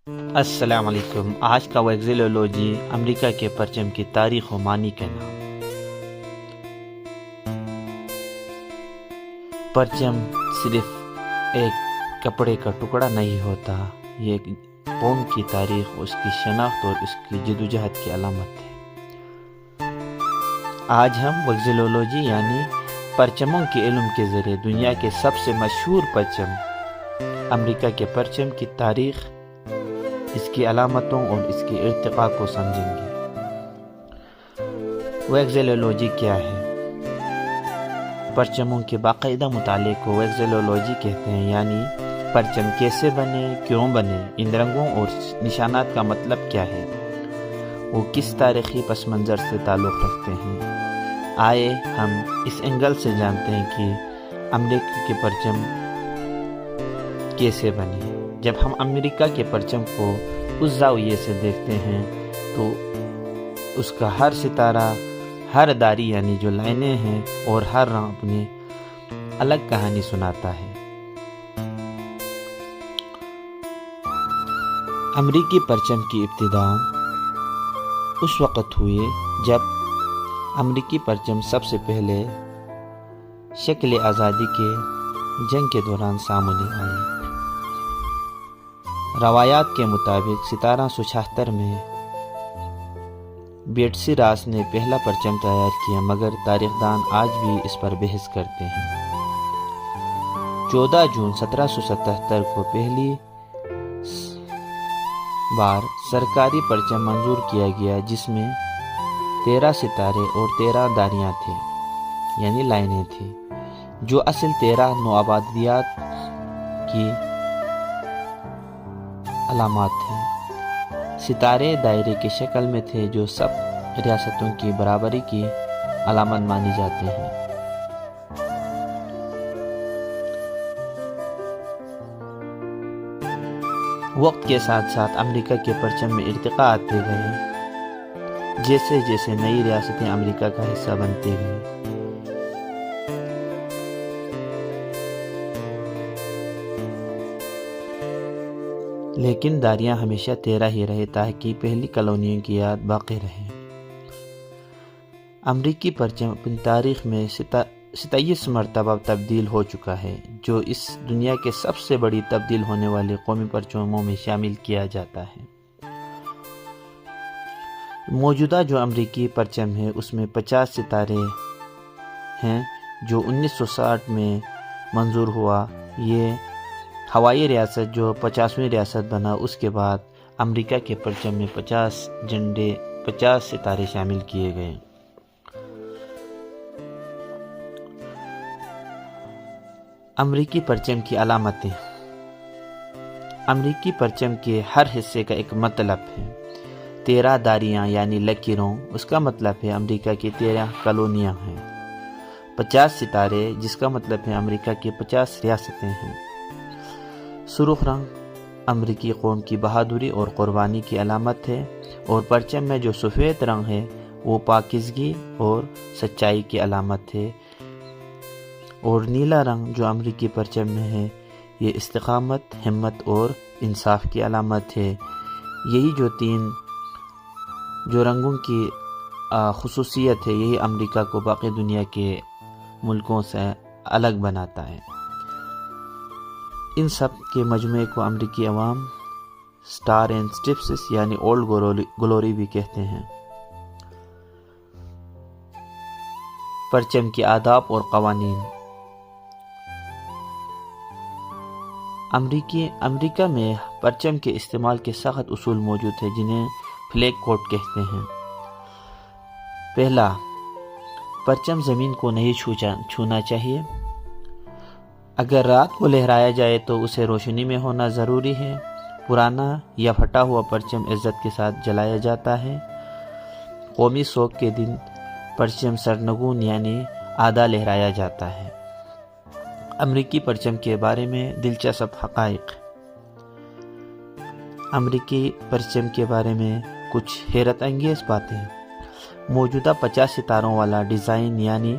السلام علیکم۔ آج کا ویکزیلولوجی امریکہ کے پرچم کی تاریخ و معنی کا نام۔ پرچم صرف ایک کپڑے کا ٹکڑا نہیں ہوتا، یہ ایک قوم کی تاریخ، اس کی شناخت اور اس کی جدوجہد کی علامت ہے۔ آج ہم ویکزیلولوجی یعنی پرچموں کے علم کے ذریعے دنیا کے سب سے مشہور پرچم امریکہ کے پرچم کی تاریخ، اس کی علامتوں اور اس کی ارتقاء کو سمجھیں گے۔ ویکزیلولوجی کیا ہے؟ پرچموں کے باقاعدہ مطالعے کو ویکزیلولوجی کہتے ہیں، یعنی پرچم کیسے بنے، کیوں بنے، ان رنگوں اور نشانات کا مطلب کیا ہے، وہ کس تاریخی پس منظر سے تعلق رکھتے ہیں۔ آئے ہم اس اینگل سے جانتے ہیں کہ امریکہ کے پرچم کیسے بنے۔ جب ہم امریکہ کے پرچم کو اس زاویے سے دیکھتے ہیں تو اس کا ہر ستارہ، ہر داری یعنی جو لائنیں ہیں اور ہر رنگ اپنی الگ کہانی سناتا ہے۔ امریکی پرچم کی ابتدا اس وقت ہوئی جب امریکی پرچم سب سے پہلے شکل آزادی کے جنگ کے دوران سامنے آئی۔ روایات کے مطابق 1776 میں بیٹسی راس نے پہلا پرچم تیار کیا، مگر تاریخ دان آج بھی اس پر بحث کرتے ہیں۔ 14 جون 1777 کو پہلی بار سرکاری پرچم منظور کیا گیا، جس میں 13 ستارے اور 13 داریاں تھے، یعنی لائنیں تھیں، جو اصل 13 نوآبادیات کی علامات تھیں۔ ستارے دائرے کی شکل میں تھے، جو سب ریاستوں کی برابری کی علامت مانی جاتے ہیں۔ وقت کے ساتھ ساتھ امریکہ کے پرچم میں ارتقاء آتے گئے، جیسے جیسے نئی ریاستیں امریکہ کا حصہ بنتے گئے۔ لیکن داریاں ہمیشہ 13 ہی رہے تاکہ پہلی کالونیوں کی یاد باقی رہے۔ امریکی پرچم اپنی تاریخ میں 27 مرتبہ تبدیل ہو چکا ہے، جو اس دنیا کے سب سے بڑی تبدیل ہونے والے قومی پرچموں میں شامل کیا جاتا ہے۔ موجودہ جو امریکی پرچم ہے اس میں 50 ستارے ہیں، جو 1960 میں منظور ہوا۔ یہ ہوائی ریاست جو 50ویں ریاست بنا، اس کے بعد امریکہ کے پرچم میں 50 جھنڈے، 50 ستارے شامل کیے گئے۔ امریکی پرچم کی علامتیں۔ امریکی پرچم کے ہر حصے کا ایک مطلب ہے۔ 13 داریاں یعنی لکیروں، اس کا مطلب ہے امریکہ کی 13 کالونیاں ہیں۔ 50 ستارے، جس کا مطلب ہے امریکہ کی 50 ریاستیں ہیں۔ سرخ رنگ امریکی قوم کی بہادری اور قربانی کی علامت ہے، اور پرچم میں جو سفید رنگ ہے وہ پاکیزگی اور سچائی کی علامت ہے، اور نیلا رنگ جو امریکی پرچم میں ہے یہ استقامت، ہمت اور انصاف کی علامت ہے۔ یہی جو تین جو رنگوں کی خصوصیت ہے، یہی امریکہ کو باقی دنیا کے ملکوں سے الگ بناتا ہے۔ ان سب کے مجموعے کو امریکی عوام سٹار اینڈ سٹرپس یعنی اولڈ گلوری بھی کہتے ہیں۔ پرچم کے آداب اور قوانین۔ امریکہ میں پرچم کے استعمال کے سخت اصول موجود ہیں، جنہیں فلیگ کوڈ کہتے ہیں۔ پہلا، پرچم زمین کو نہیں چھونا چاہیے۔ اگر رات کو لہرایا جائے تو اسے روشنی میں ہونا ضروری ہے۔ پرانا یا پھٹا ہوا پرچم عزت کے ساتھ جلایا جاتا ہے۔ قومی سوگ کے دن پرچم سرنگون یعنی آدھا لہرایا جاتا ہے۔ امریکی پرچم کے بارے میں دلچسپ حقائق۔ امریکی پرچم کے بارے میں کچھ حیرت انگیز باتیں۔ موجودہ 50 ستاروں والا ڈیزائن، یعنی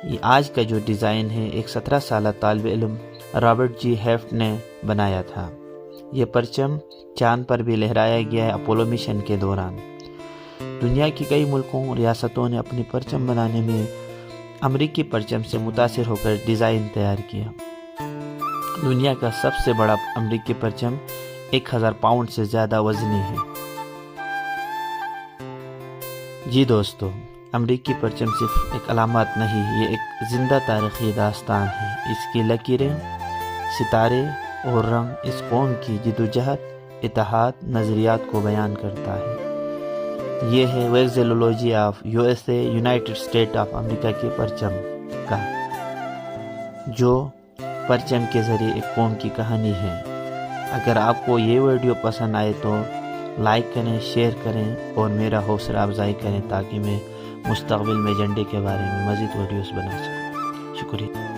یہ آج کا جو ڈیزائن ہے، ایک 17 سالہ طالب علم رابرٹ جی ہیفٹ نے بنایا تھا۔ یہ پرچم چاند پر بھی لہرایا گیا ہے اپولو مشن کے دوران۔ دنیا کی کئی ملکوں اور ریاستوں نے اپنی پرچم بنانے میں امریکی پرچم سے متاثر ہو کر ڈیزائن تیار کیا۔ دنیا کا سب سے بڑا امریکی پرچم 1000 پاؤنڈ سے زیادہ وزنی ہے۔ جی دوستو، امریکی پرچم صرف ایک علامت نہیں، یہ ایک زندہ تاریخی داستان ہے۔ اس کی لکیریں، ستارے اور رنگ اس قوم کی جدوجہد، اتحاد، نظریات کو بیان کرتا ہے۔ یہ ہے vexillology of USA United State of America کے پرچم کا، جو پرچم کے ذریعے ایک قوم کی کہانی ہے۔ اگر آپ کو یہ ویڈیو پسند آئے تو لائک کریں، شیئر کریں اور میرا حوصلہ افزائی کریں تاکہ میں مستقبل میں جھنڈے کے بارے میں مزید ویڈیوز بنا سکوں۔ شکریہ۔